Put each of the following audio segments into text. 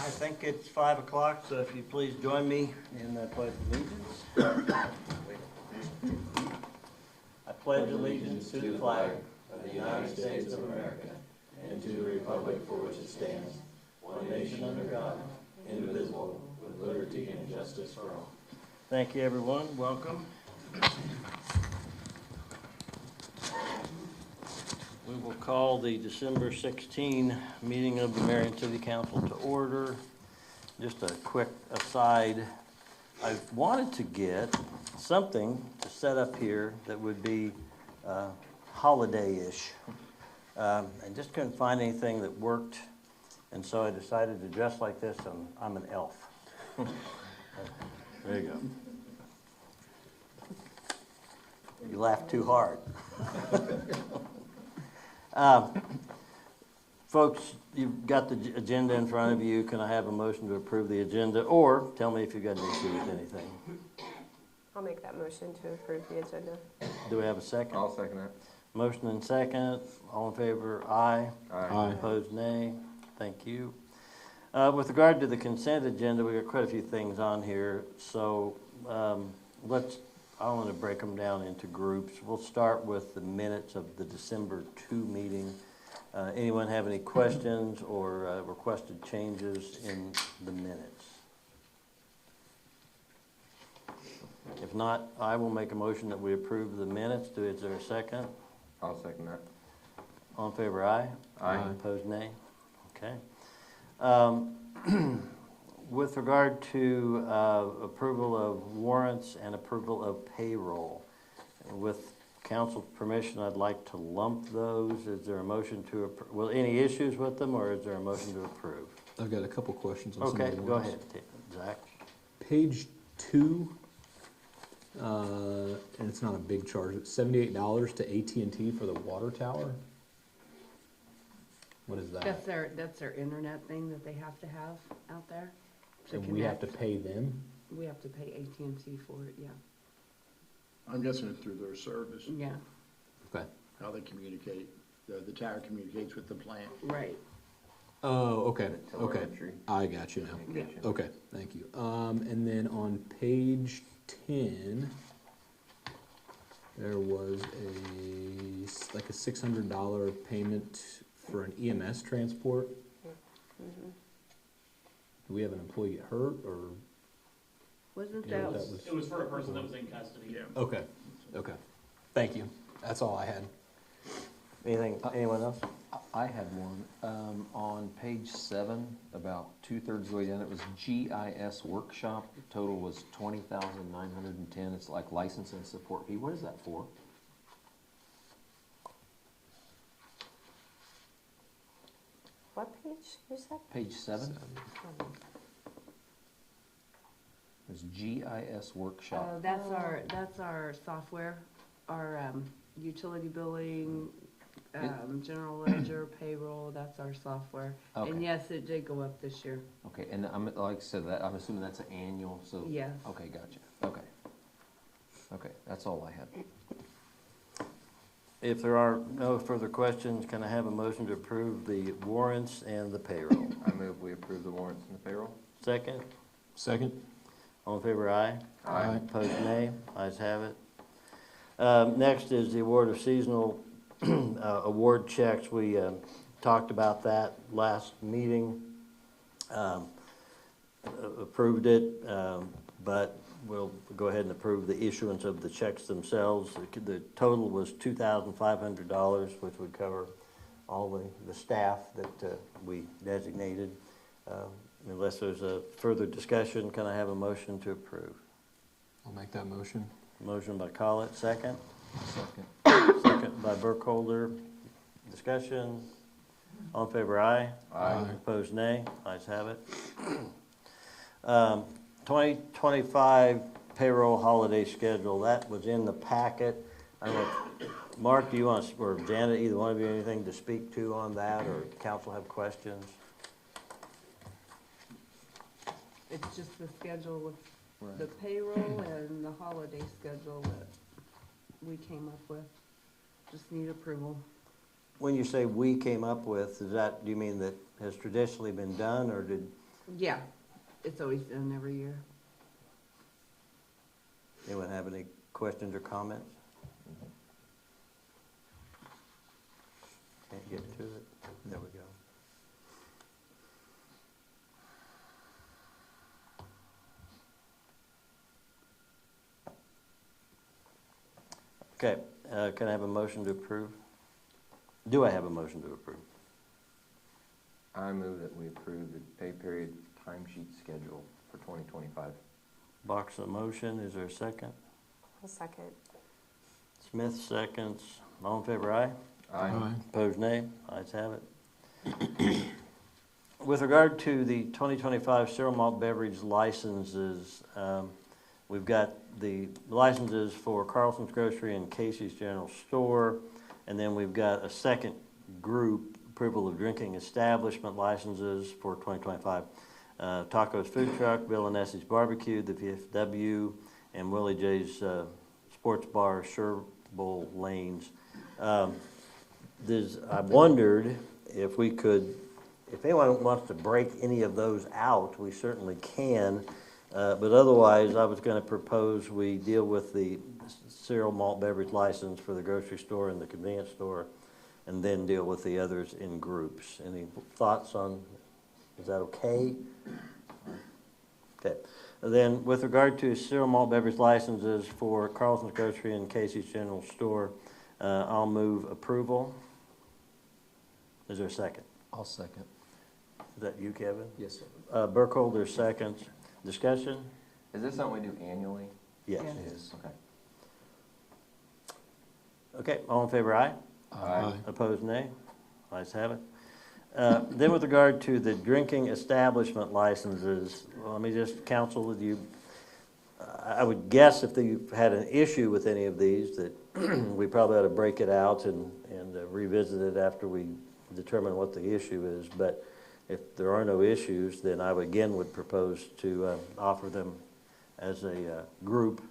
I think it's 5 o'clock, so if you please join me in the Pledge of Allegiance. I pledge allegiance to the flag of the United States of America and to the republic for which it stands, one nation under God, indivisible, with liberty and justice for all. Thank you, everyone. Welcome. We will call the December 16 meeting of the Marion City Council to order. Just a quick aside, I wanted to get something to set up here that would be holiday-ish, and just couldn't find anything that worked, and so I decided to dress like this, and I'm an elf. There you go. You laughed too hard. Folks, you've got the agenda in front of you. Can I have a motion to approve the agenda? Or tell me if you've got an issue with anything. I'll make that motion to approve the agenda. Do we have a second? I'll second that. Motion and second. All in favor, aye. Aye. Opposed, nay. Thank you. With regard to the consent agenda, we've got quite a few things on here. So I want to break them down into groups. We'll start with the minutes of the December 2 meeting. Anyone have any questions or requested changes in the minutes? If not, I will make a motion that we approve the minutes. Is there a second? I'll second that. All in favor, aye? Aye. Opposed, nay? Okay. With regard to approval of warrants and approval of payroll, with council's permission, I'd like to lump those. Is there a motion to approve? Well, any issues with them, or is there a motion to approve? I've got a couple questions on some Okay, of the go ones. ahead, Zach. Page 2, and it's not a big charge. It's $78 to AT&T for the water tower. What is that? That's their internet thing that they have to have out there. to And we have to connect. pay them? We have to pay AT&T for it, yeah. I'm guessing it's through their service, Yeah, Okay. how they communicate, the tower communicates with the plant. right. Oh, okay, The okay. telemetry. I got you now. Communication. Okay, thank you. And then on page 10, there was like a $600 payment for an EMS transport. Do we have an employee get hurt, or? Wasn't you know that, what that was? It was for a person that was in custody. Yeah. Okay, okay. Thank you. That's all I had. Anything, anyone else? I had one, on page 7, about 2/3 of the way down, it was GIS workshop, the total was 20,910, it's like license and support fee, what is that for? What page you said? Page 7, it was GIS workshop. that's our software, our utility billing, general ledger, payroll, that's our software. And Okay. yes, it did go up this year. Okay, and like I said, I'm assuming that's an annual, so. Yes. Okay, gotcha, okay. Okay, that's all I had. If there are no further questions, can I have a motion to approve the warrants and the payroll? I move we approve the warrants and the payroll. Second? Second? All in favor, aye? Aye. Opposed, nay? Ayes have it. Next is the award of seasonal award checks. We talked about that last meeting, approved it, but we'll go ahead and approve the issuance of the checks themselves. The total was $2,500, which would cover all the staff that we designated. Unless there's a further discussion, can I have a motion to approve? I'll make that motion. Motion by Collett, second. Second. Second by Burkholder. Discussion. All in favor, aye. Aye. Opposed, nay. Ayes have it. 2025 payroll holiday schedule, that was in the packet. I don't know, Mark, do you want, or Janet, either one of you, anything to speak to on that, or council have questions? It's just the schedule with Right. the payroll and the holiday schedule that we came up with. Just need approval. When you say we came up with, do you mean that has traditionally been done, or did Yeah, it's always done every year. Anyone have any questions or comments? Can't get to it. There we go. Okay, can I have a motion to approve? Do I have a motion to approve? I move that we approve the pay period timesheet schedule for 2025. Box of motion, is there a second? I'll second. Smith seconds. All in favor, aye? Opposed, nay? Ayes have it. With regard to the 2025 cereal malt beverage licenses, we've got the licenses for Carlson's Grocery and Casey's General Store, and then we've got a second group, approval of drinking establishment licenses for 2025. Taco's Food Truck, Bill and Essie's Barbecue, the VFW, and Willie J's Sports Bar, Sherbowl Lanes. I wondered if we could, if anyone wants to break any of those out, we certainly can. But otherwise, I was going to propose we deal with the cereal malt beverage license for the grocery store and the convenience store, and then deal with the others in groups. Any thoughts on, is that okay? Okay. Then with regard to cereal malt beverage licenses for Carlson's Grocery and Casey's General Store, I'll move approval. Is there a second? I'll second. Is that you, Kevin? Yes, sir. Burkholder seconds. Discussion? Is this something we do annually? Yes. Yes. It is. Okay. Okay, all in favor, aye? Aye. Opposed, nay? Ayes have it. Then with regard to the drinking establishment licenses, let me just counsel with you. I would guess if you had an issue with any of these, that we probably ought to break it out and revisit it after we determine what the issue is. But if there are no issues, then I would, again would propose to offer them as a group.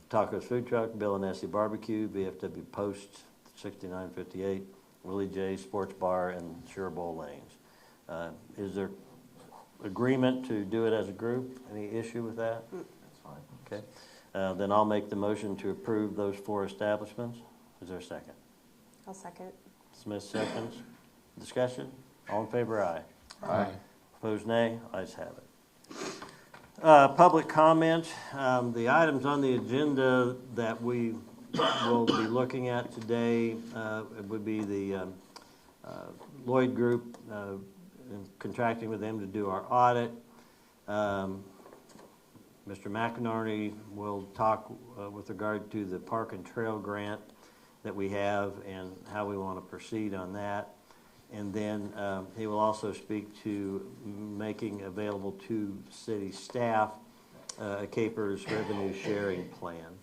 Taco's Food Truck, Bill and Essie Barbecue, BFW Post 6958, Willie J Sports Bar, and Sherbowl Lanes. Is there agreement to do it as a group? Any issue with that? That's fine. Okay. Then I'll make the motion to approve those 4 establishments. Is there a second? I'll second. Smith seconds. Discussion? All in favor, aye. Aye. Opposed, nay. Ayes have it. Public comment. The items on the agenda that we will be looking at today would be the Lloyd Group, and contracting with them to do our audit. Mr. McInerney will talk with regard to the Park and Trail grant that we have and how we want to proceed on that. And then he will also speak to making available to city staff a Capers revenue sharing plan.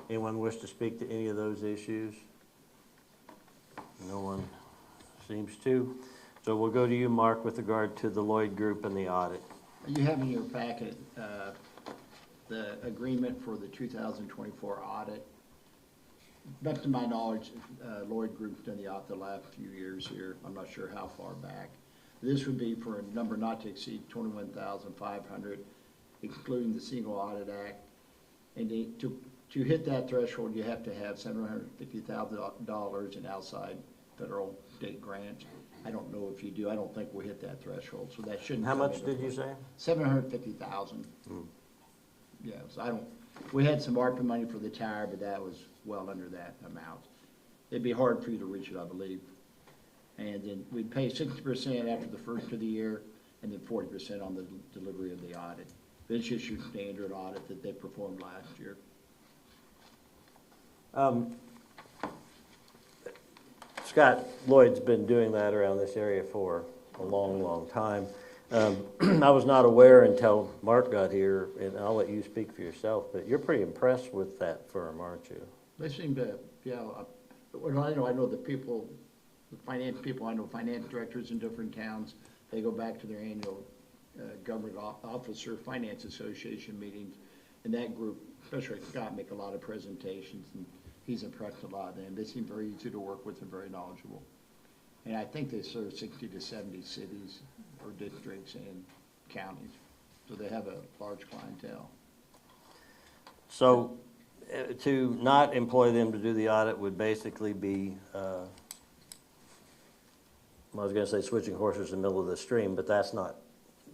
Anyone wish to speak to any of those issues? No one seems to. So we'll go to you, Mark, with regard to the Lloyd Group and the audit. You have in your packet the agreement for the 2024 audit. Back to my knowledge, Lloyd Group's done the audit the last few years here. I'm not sure how far back. This would be for a number not to exceed $21,500, excluding the Single Audit Act. And to hit that threshold, you have to have $750,000 in outside federal state grants. I don't know if you do. I don't think we'll hit that threshold, so that shouldn't. How come much into did you play. say? $750,000. Yeah, so I don't, we had some ARPA money for the tower, but that was well under that amount. It'd be hard for you to reach it, I believe. And then we'd pay 60% after the first of the year, and then 40% on the delivery of the audit. It's just your standard audit that they performed last year. Scott Lloyd's been doing that around this area for a long, long time. I was not aware until Mark got here, and I'll let you speak for yourself, but you're pretty impressed with that firm, aren't you? They seem to, yeah, well, I know the people, the finance people, I know finance directors in different towns, they go back to their annual government officer finance association meetings, and that group, especially Scott, make a lot of presentations, and he's impressed a lot of them. They seem very easy to work with and very knowledgeable. And I think they serve 60 to 70 cities for districts and counties. So they have a large clientele. So, to not employ them to do the audit would basically be, I was gonna say switching horses in the middle of the stream, but that's not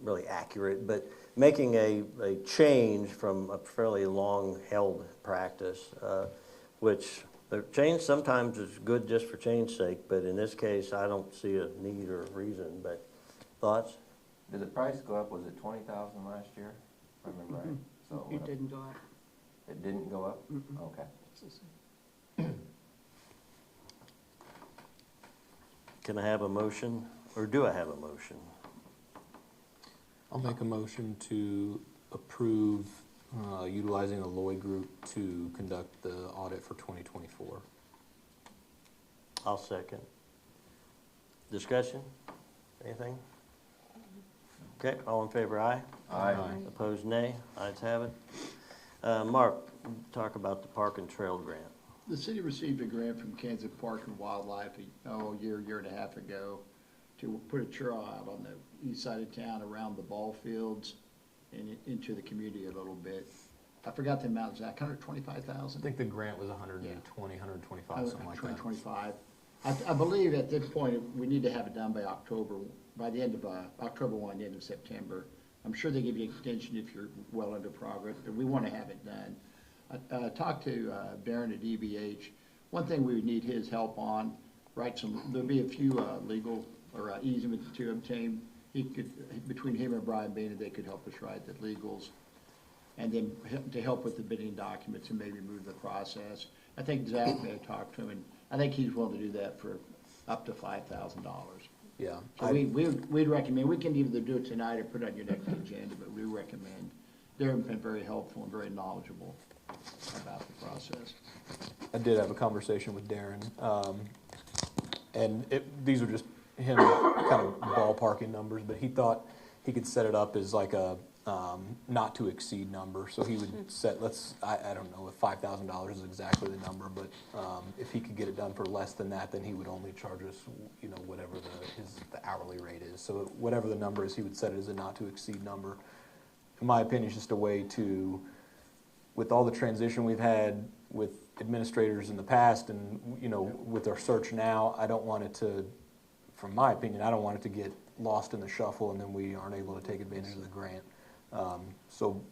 really accurate. But making a change from a fairly long-held practice, which the change sometimes is good just for change's sake, but in this case, I don't see a need or a reason, but thoughts? Did the price go up? Was it 20,000 last year? If I remember right. So It didn't go up. It didn't go up? Okay. Can I have a motion, or do I have a motion? I'll make a motion to approve utilizing the Lloyd Group to conduct the audit for 2024. I'll second. Discussion? Anything? Okay, all in favor, aye? Aye. Opposed, nay? Ayes have it. Mark, talk about the Park and Trail Grant. The city received a grant from Kansas Park and Wildlife, a year and a half ago, to put a trail out on the east side of town around the ball fields and into the community a little bit. I forgot the amount, Zach, I 125,000? think the grant was 120, 125, something like that. 125. I believe at this point, we need to have it done by October, by the end of, October 1, the end of September. I'm sure they give you extension if you're well under progress, but we want to have it done. I talked to Darren at EBH. One thing we would need his help on, there'll be a few legal or easements to obtain. He could, between him and Brian Boehner, they could help us write the legals. And then to help with the bidding documents and maybe move the process. I think Zach may have talked to him, and I think he's willing to do that for up to $5,000. Yeah. So we'd recommend, we can either do it tonight or put it on your next agenda, but we recommend. They've been very helpful and very knowledgeable about the process. I did have a conversation with Darren, and these were just him kind of ballparking numbers, but he thought he could set it up as like a not to exceed number. So he would set, I don't know if $5,000 is exactly the number, but if he could get it done for less than that, then he would only charge us, whatever the hourly rate is. So whatever the number is, he would set it as a not to exceed number. In my opinion, it's just a way to, with all the transition we've had with administrators in the past and, with our search now, I don't want it to, from my opinion, I don't want it to get lost in the shuffle and then we aren't able to take advantage of the grant. So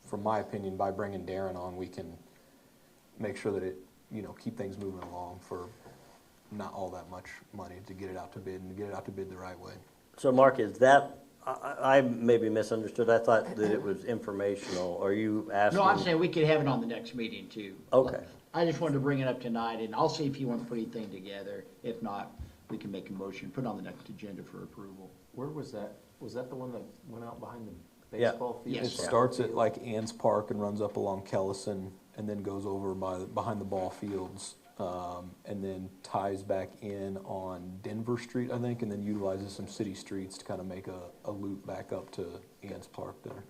from my opinion, by bringing Darren on, we can make sure that it, keep things moving along for not all that much money to get it out to bid and get it out to bid the right way. So Mark, is that, I maybe misunderstood. I thought that it was informational. Are you asking? No, I'm saying we could have it on the next meeting too. Okay. I just wanted to bring it up tonight, and I'll see if you want to put anything together. If not, we can make a motion, put it on the next agenda for approval. Where was that? Was that the one that went out behind the Yeah. baseball field? Yes. It starts at like Ann's Park and runs up along Kellison and then goes over behind the ball fields, and then ties back in on Denver Street, I think, and then utilizes some city streets to kind of make a loop back up to Ann's Park there.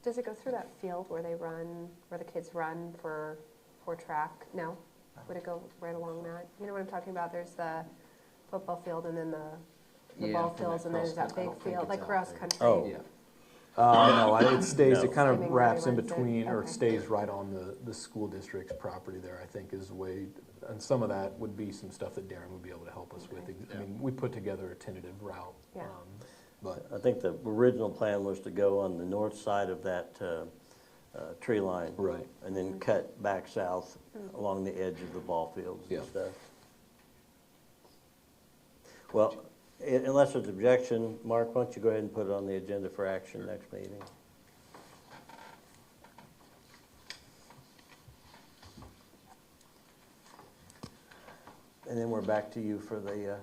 Does it go through that field where the kids run for track? No? Would it go right along that? You know what I'm talking about? There's the football field and then the Yeah, ball from fields that and there's that cross- I big don't think field, it's like out cross there. country. Oh. Yeah. No, it stays, No. it kind of Swimming wraps in everyone's in, between, or it okay. stays right on the school district's property there, I think is the way, and some of that would be some stuff that Darren would be able to help us with. I mean, we put together a tentative route, Yeah. but I think the original plan was to go on the north side of that tree line. Right. And then cut back south along the edge of the ball fields Yeah. and stuff. Well, unless there's objection, Mark, why don't you go ahead and put it on the agenda for action next meeting? And then we're back to you for the,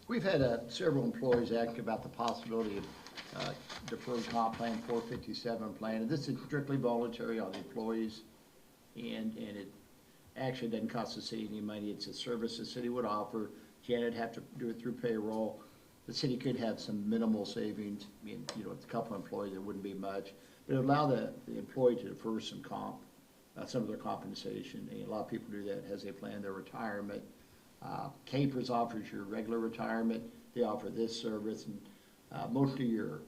We've had several employees ask about the possibility of deferred comp plan, 457 plan, and this is strictly voluntary on the employees, and it actually doesn't cost the city any money. It's a service the city would offer. Janet would have to do it through payroll. The city could have some minimal savings. I mean, with a couple of employees, it wouldn't be much, but it would allow the employee to defer some comp, some of their compensation. And a lot of people do that as they plan their retirement. Capers offers your regular retirement. they offer this service, and most of your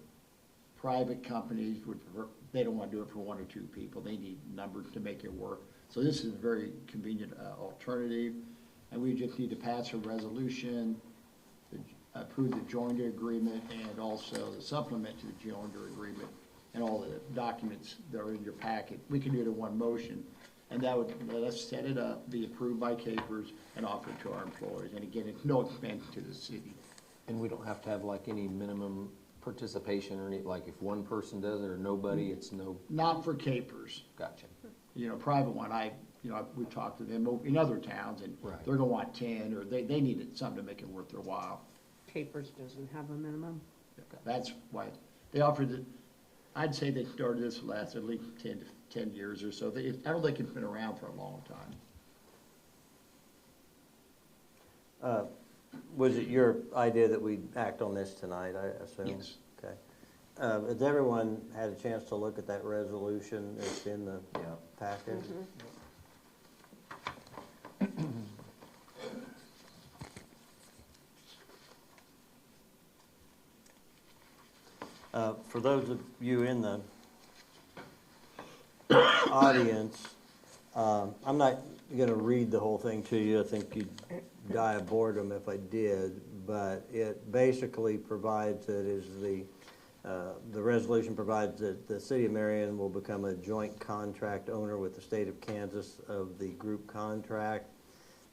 private companies would prefer, they don't want to do it for one or two people. They need numbers to make it work. So this is a very convenient alternative, and we just need to pass a resolution, approve the joinder agreement, and also the supplement to the joinder agreement, and all the documents that are in your packet. We can do it in one motion, and that would let us set it up, be approved by Capers, and offer it to our employees. And again, it's no expense to the city. And we don't have to have like any minimum participation or any, like if one person does it or nobody, it's no, Not for Capers. gotcha. Private one, we've talked to them in other towns, and Right. they're gonna want 10, or they needed something to make it worth their while. Capers doesn't have a minimum. That's why they offered it. I'd say they started this last at least 10 years or so. I don't think it's been around for a long time. Was it your idea that we act on this tonight, I assume? Yes. Okay. Has everyone had a chance to look at that resolution that's in the Yeah. package? For those of you in the audience, I'm not going to read the whole thing to you. I think you'd die of boredom if I did, but it basically provides that the resolution provides that the city of Marion will become a joint contract owner with the state of Kansas of the group contract.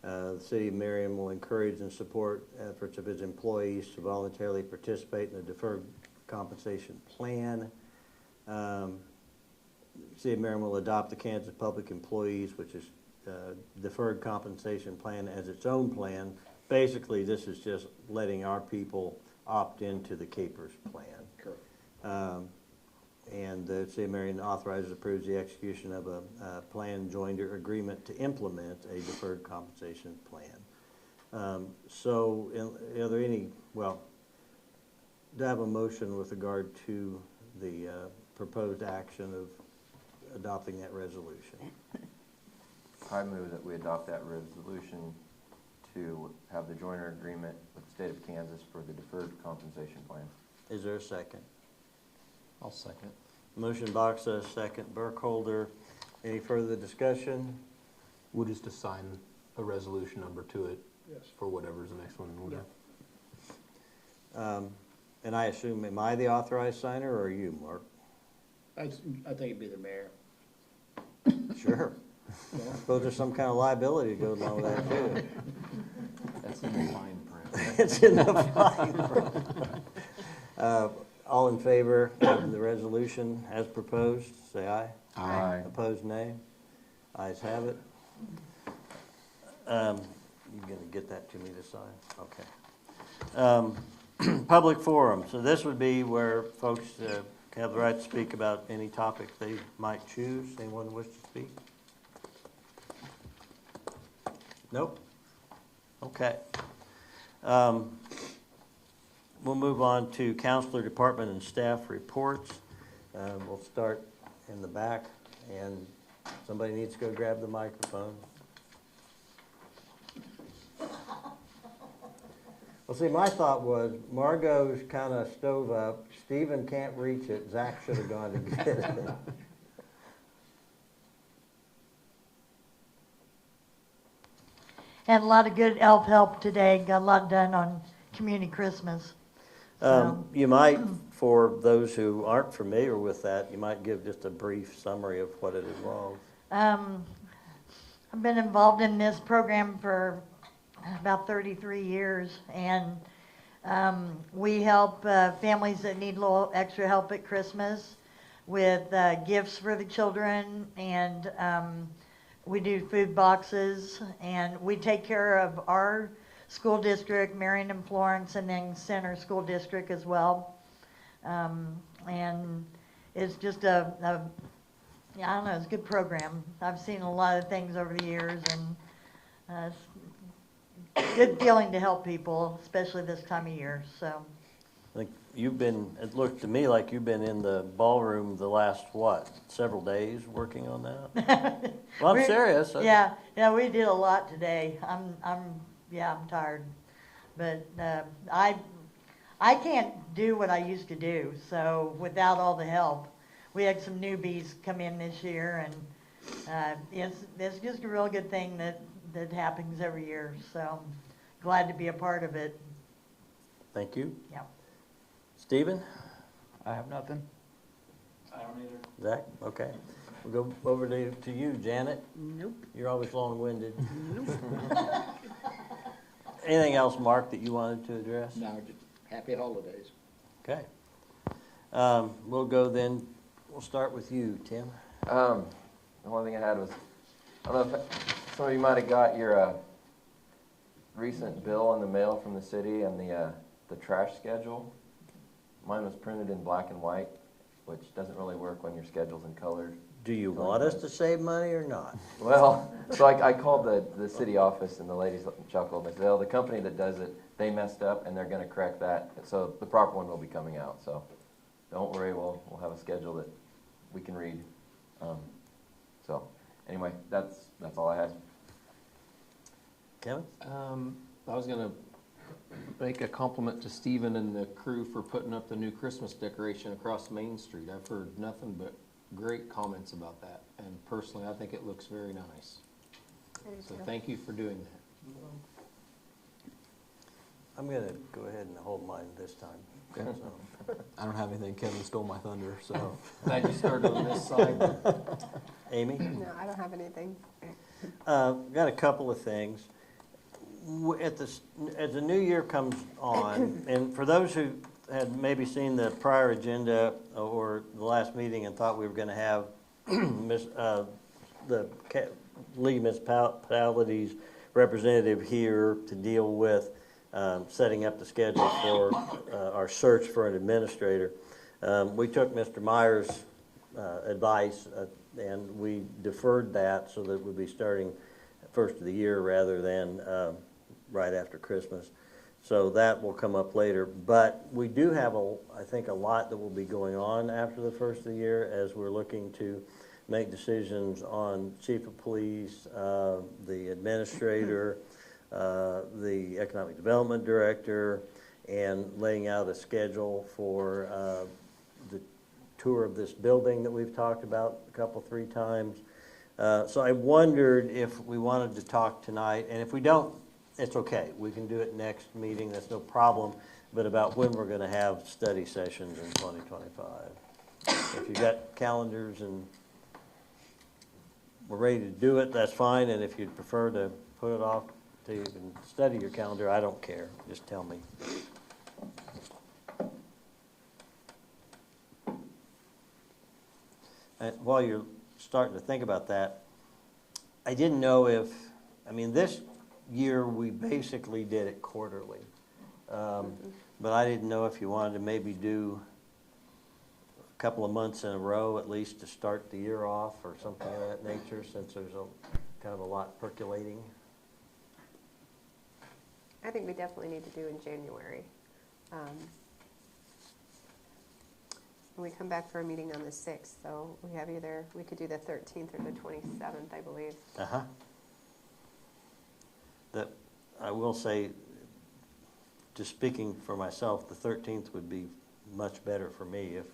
The city of Marion will encourage and support efforts of its employees to voluntarily participate in the deferred compensation plan. City of Marion will adopt the Kansas Public Employees, which is deferred compensation plan, as its own plan. Basically, this is just letting our people opt into the Capers plan. Correct. And the City of Marion authorizes, approves the execution of a plan joinder agreement to implement a deferred compensation plan. So, are there any, well, do I have a motion with regard to the proposed action of adopting that resolution? I move that we adopt that resolution to have the joiner agreement with the state of Kansas for the deferred compensation plan. Is there a second? I'll second. Motion Boxa, second Burkholder. Any further discussion? We'll just assign a resolution number to it Yes. for whatever's the next one in order. And I assume, am I the authorized signer or are you, Mark? I think it'd be the mayor. Sure. I suppose there's some kind of liability that goes along with that too. That's in the fine print. It's in the fine. All in favor of the resolution as proposed, say aye. Aye. Opposed, nay. Ayes have it. You're gonna get that to me to sign? Okay. Public forum. So this would be where folks have the right to speak about any topic they might choose. Anyone wish to speak? Nope? Okay. We'll move on to counselor department and staff reports. We'll start in the back, and somebody needs to go grab the microphone. Well, see, my thought was Margot's kind of stove up. Stephen can't reach it. Zach should have gone to get it. Had a lot of good elf help today, got a lot done on Community Christmas. You might, for those who aren't familiar with that, you might give just a brief summary of what it involves. I've been involved in this program for about 33 years, and we help families that need a little extra help at Christmas with gifts for the children, and we do food boxes, and we take care of our school district, Marion and Florence, and then Center School District as well. And it's just I don't know, it's a good program. I've seen a lot of things over the years, and it's a good feeling to help people, especially this time of year, so. I think you've been, it looked to me like you've been in the ballroom the last, what, several days working on that? Well, I'm serious. Yeah, we did a lot today. I'm tired. But I can't do what I used to do, so without all the help. We had some newbies come in this year, and it's just a real good thing that happens every year, so glad to be a part of it. Thank you. Yeah. Stephen? I have nothing. I don't either. Zach? Okay. We'll go over to you, Janet. Nope. You're always long-winded. Anything else, Mark, that you wanted to address? No, just happy holidays. Okay. We'll go then, we'll start with you, Tim. The only thing I had was, I don't know if some of you might have got your recent bill in the mail from the city and the trash schedule. Mine was printed in black and white, which doesn't really work when your schedule's in color. Do you want us to save money or not? Well, so I called the city office and the ladies chuckled. They said, oh, the company that does it, they messed up and they're gonna correct that. So the proper one will be coming out, so don't worry, we'll have a schedule that we can read. So anyway, that's all I had. Kevin? I was gonna make a compliment to Stephen and the crew for putting up the new Christmas decoration across Main Street. I've heard nothing but great comments about that, and personally, I think it looks very nice. I do So too. thank you for doing that. I'm gonna go ahead and hold mine this time. Okay. So, I don't have anything. Kevin stole my thunder, so. Glad you started on this side. Amy? No, I don't have anything. Got a couple of things. As the new year comes on, and for those who had maybe seen the prior agenda or the last meeting and thought we were going to have the League of Municipalities representative here to deal with setting up the schedule for our search for an administrator, we took Mr. Meyer's advice and we deferred that so that we'll be starting first of the year rather than right after Christmas. So that will come up later. But we do have, I think, a lot that will be going on after the first of the year as we're looking to make decisions on chief of police, the administrator, the economic development director, and laying out a schedule for the tour of this building that we've talked about a couple, 3 times. So I wondered if we wanted to talk tonight, and if we don't, it's okay. We can do it next meeting, that's no problem, but about when we're gonna have study sessions in 2025. If you've got calendars and we're ready to do it, that's fine, and if you'd prefer to put it off till you can study your calendar, I don't care, just tell me. And while you're starting to think about that, I didn't know if, this year we basically did it quarterly. But I didn't know if you wanted to maybe do a couple of months in a row at least to start the year off or something of that nature, since there's kind of a lot percolating. I think we definitely need to do in January. We come back for a meeting on the 6th, so we could do the 13th or the 27th, I believe. Uh-huh. That, I will say, just speaking for myself, the 13th would be much better for me if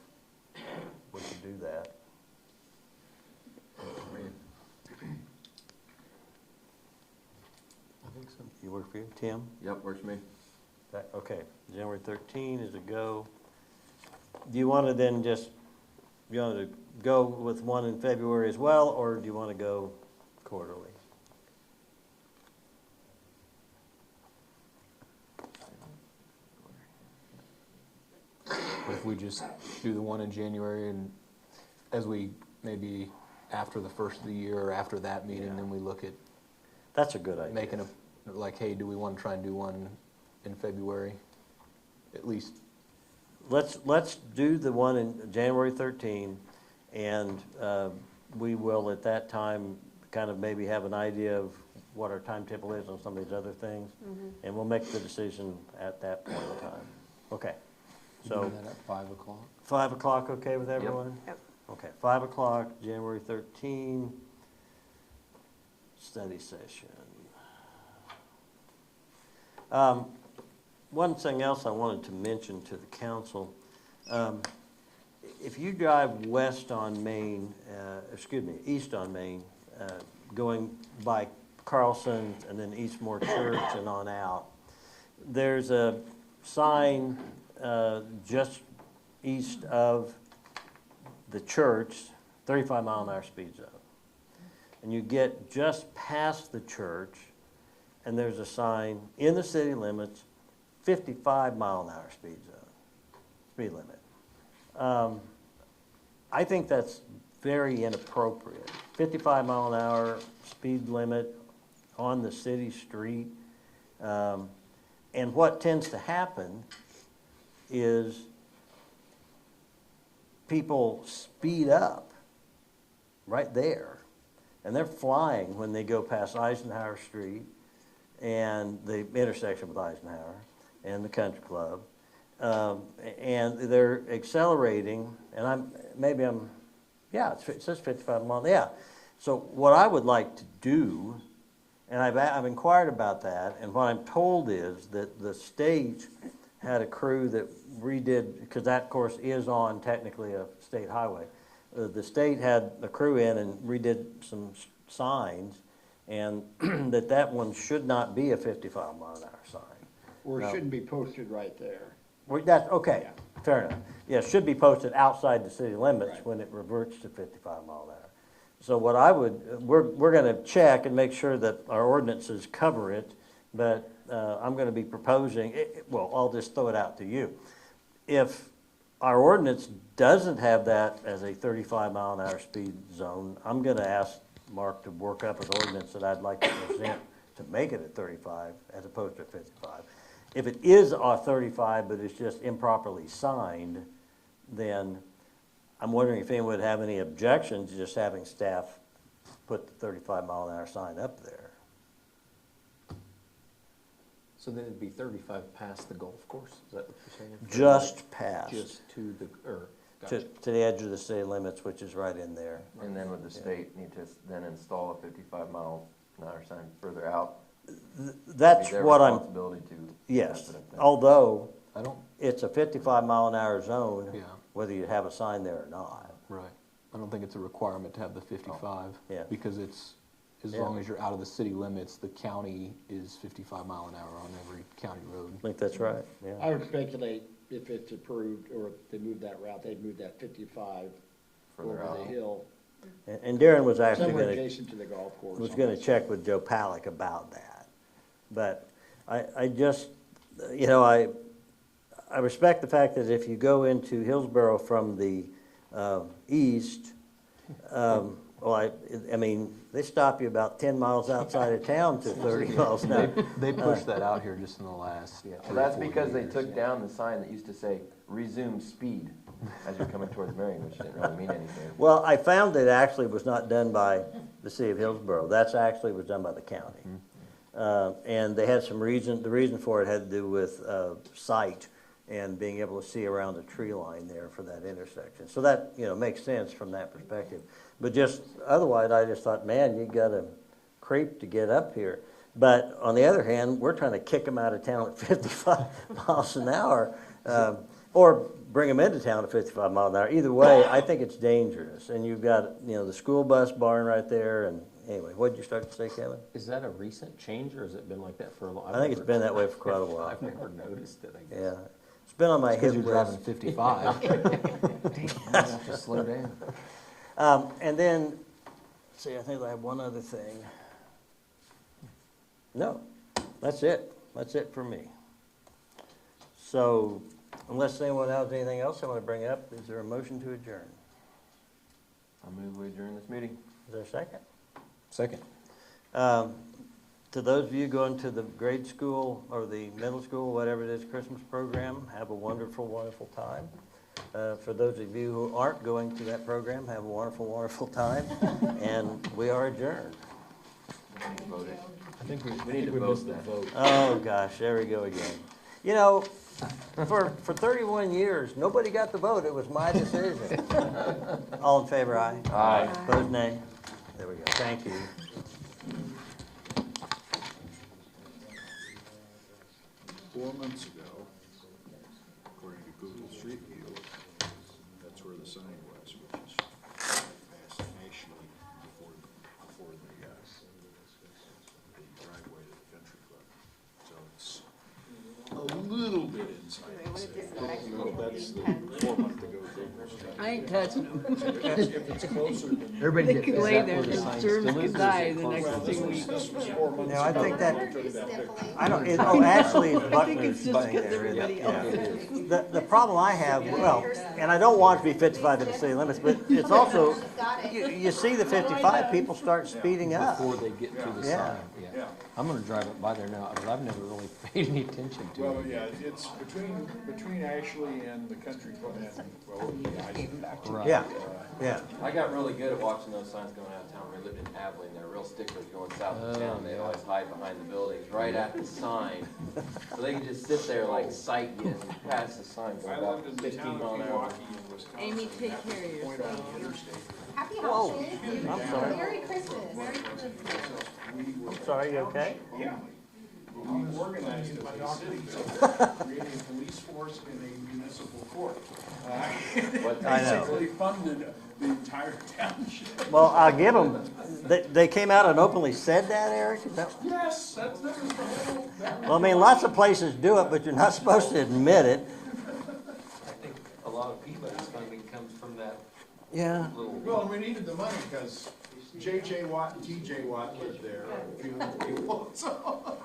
we could do that. I think so. You work for you, Tim? Yep, works for me. Okay, January 13 is a go. Do you want to then you want to go with one in February as well, or do you want to go quarterly? If we just do the one in January, and as we maybe after the first of the year or after that meeting, then we look at That's a good idea. making like, hey, do we want to try and do one in February? At least. Let's do the one in January 13, and we will at that time kind of maybe have an idea of what our timetable is on some of these other things, and we'll make the decision at that point in time. Okay. So, Do that at 5 o'clock. 5 o'clock, okay with everyone? Yep. Okay, 5 o'clock, January 13, study session. one thing else I wanted to mention to the council, if you drive west on Main, east on Main, going by Carlson and then Eastmore Church and on out, there's a sign just east of the church, 35-mile-an-hour speed zone. And you get just past the church, and there's a sign in the city limits, 55-mile-an-hour speed limit. I think that's very inappropriate. 55-mile-an-hour speed limit on the city street. And what tends to happen is people speed up right there, and they're flying when they go past Eisenhower Street and the intersection with Eisenhower and the country club, and they're accelerating, and it says 55 miles, yeah. So what I would like to do, and I've inquired about that, and what I'm told is that the state had a crew that redid, because that, of course, is on technically a state highway. The state had a crew in and redid some signs, and that one should not be a 55-mile-an-hour sign. Or it shouldn't be posted right there. That's, okay, fair enough. Yeah, it should be posted outside the city limits Right. when it reverts to 55 mile an hour. So what we're gonna check and make sure that our ordinances cover it, but I'm gonna be proposing, well, I'll just throw it out to you. If our ordinance doesn't have that as a 35-mile-an-hour speed zone, I'm gonna ask Mark to work up an ordinance that I'd like to present to make it at 35 as opposed to 55. If it is a 35, but it's just improperly signed, then I'm wondering if anyone would have any objections to just having staff put the 35-mile-an-hour sign up there. So then it'd be 35 past the golf course, is that what you're saying? Just past, Just to the, to gotcha. the edge of the city limits, which is right in there. And then would the state need to then install a 55-mile-an-hour sign further out? That's Be their what I'm, responsibility to yes, put it up there. although I don't, it's a 55-mile-an-hour zone, yeah, whether you have a sign there or not. right. I don't think it's a requirement to have the 55. Yeah. Because it's, as Yeah. long as you're out of the city limits, the county is 55 mile an hour on every county road. I think that's right, yeah. I would speculate if it's approved, or if they move that route, they'd move that 55 Further over the out. hill, And Darren was actually somewhere gonna, adjacent to the golf course. was gonna check with Joe Palick about that. But I just, you know, I respect the fact that if you go into Hillsborough from the east, well, I mean, they stop you about 10 miles outside of town to 30 miles an hour. They pushed that out here just in the last Well, 3 or that's 4 because they years. took down the sign that used to say, resume speed, as you're coming towards Marion, which didn't really mean anything. Well, I found that it actually was not done by the city of Hillsborough. That's actually was done by the county. And they had some reason, the reason for it had to do with sight and being able to see around the tree line there for that intersection. So that, you know, makes sense from that perspective. But just, otherwise, I just thought, man, you gotta creep to get up here. But on the other hand, we're trying to kick them out of town at 55 miles an hour, or bring them into town at 55 miles an hour. Either way, I think it's dangerous. And you've got, you know, the school bus barn right there, and anyway, what'd you start to say, Kevin? Is that a recent change, or has it been like that for a long? I think it's been that way for quite a while. I've never noticed it, I guess. Yeah, it's been on my Because hit you're driving list. 55. You have to slow down. And then, let's see, I think I have one other thing. No, that's it. That's it for me. So, unless anyone has anything else I want to bring up, is there a motion to adjourn? I'll move we adjourn this meeting. Is there a second? Second. To those of you going to the grade school or the middle school, whatever it is, Christmas program, have a wonderful, wonderful time. For those of you who aren't going to that program, have a wonderful, wonderful time. And we are adjourned. We need to vote it. I think We need to vote that. Oh, gosh, there we go again. You know, for 31 years, nobody got the vote. It was my decision. All in favor, aye? Aye. Opposed, nay? There we go. Thank you. 4 months ago, according to Google Street View, that's where the sign was, which is past nationally before the driveway to the country club. So it's a little bit inside. That's the 4 month ago Google Street. I ain't touching them. If it's closer than. Everybody They could gets lay that there, where the their sign germs still could is, or is die it the closer? next This 2 was, weeks. this was 4 months ago. No, I think that, Picture. I don't, actually, it's I think it's Buckner's just thing because there. everybody Yeah. else. The problem I have, well, and I don't want it to be 55 in the city limits, but it's also, you see the 55, people start speeding up. Before they get to the Yeah. sign, yeah. I'm gonna drive it by there now, but I've never really paid any attention to Well, it. yeah, it's between Ashley and the country club, and, well, Right. Yeah, yeah. I got really good at watching those signs going out of town. We lived in Abilene, they're real sticklers going south of town. They always hide behind the buildings, right at the sign. So they can just sit there like sight you and pass the sign for I about lived in the 15 town mile of an hour. Milwaukee in Wisconsin. Amy, take care of Point on yourself. the interstate. Happy Whoa, holidays. I'm sorry. Merry Christmas. Merry Christmas. We were I'm sorry, you okay? Yeah. We organized as a city, creating a police force and a municipal court. I know. Basically funded the entire township. Well, I'll give them, they came out and openly said that, Eric? Is that- Yes, that was the whole. Well, I mean, lots of places do it, but you're not supposed to admit it. I think a lot of Peabody's funding comes from that Yeah. little. Well, we needed the money because J.J. Watt and T.J. Watt lived there, and a few other people, so.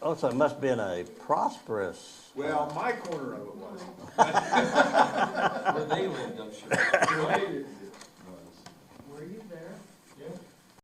Oh, so it must have been a prosperous. Well, my corner of it was. Where they lived, I'm sure.